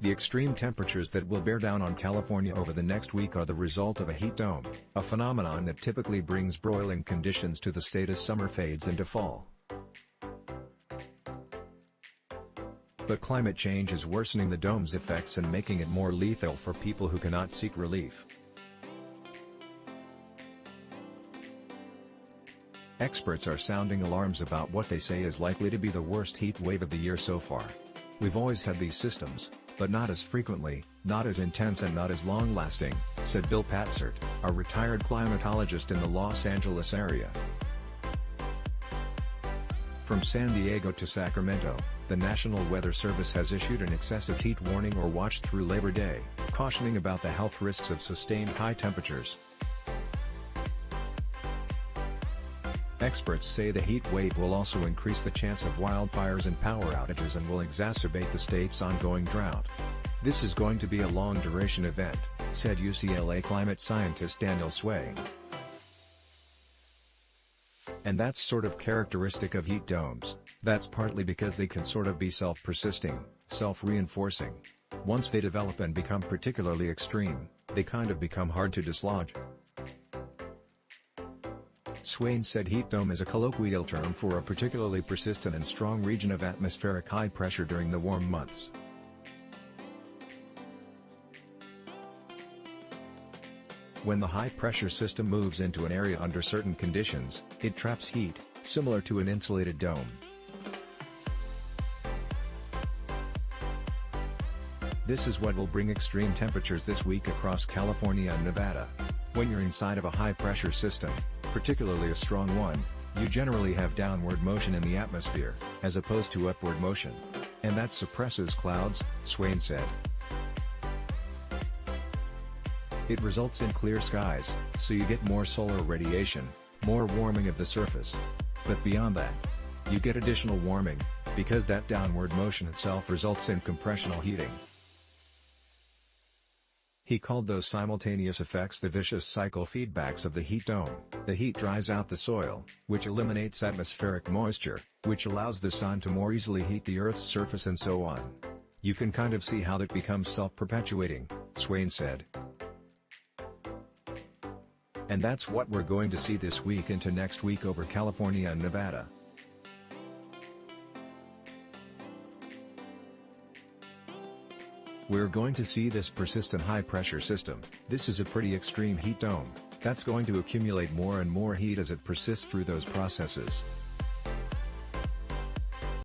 The extreme temperatures that will bear down on California over the next week are the result of a heat dome, a phenomenon that typically brings broiling conditions to the state as summer fades into fall. But climate change is worsening the dome's effects and making it more lethal for people who cannot seek relief. Experts are sounding alarms about what they say is likely to be the worst heat wave of the year so far. "We've always had these systems, but not as frequently, not as intense and not as long-lasting," said Bill Patzert, a retired climatologist in the Los Angeles area. From San Diego to Sacramento, the National Weather Service has issued an excessive heat warning or watch through Labor Day, cautioning about the health risks of sustained high temperatures. Experts say the heat wave will also increase the chance of wildfires and power outages and will exacerbate the state's ongoing drought. "This is going to be a long-duration event," said UCLA climate scientist Daniel Swain. And that's sort of characteristic of heat domes. That's partly because they can sort of be self-persisting, self-reinforcing. Once they develop and become particularly extreme, they kind of become hard to dislodge. Swain said heat dome is a colloquial term for a particularly persistent and strong region of atmospheric high pressure during the warm months. When the high-pressure system moves into an area under certain conditions, it traps heat, similar to an insulated dome. This is what will bring extreme temperatures this week across California and Nevada. When you're inside of a high-pressure system, particularly a strong one, you generally have downward motion in the atmosphere, as opposed to upward motion. And that suppresses clouds, Swain said. It results in clear skies, so you get more solar radiation, more warming of the surface. But beyond that, you get additional warming, because that downward motion itself results in compressional heating. He called those simultaneous effects the vicious cycle feedbacks of the heat dome. The heat dries out the soil, which eliminates atmospheric moisture, which allows the sun to more easily heat the Earth's surface and so on. "You can kind of see how that becomes self-perpetuating," Swain said. And that's what we're going to see this week into next week over California and Nevada. We're going to see this persistent high-pressure system. This is a pretty extreme heat dome, that's going to accumulate more and more heat as it persists through those processes.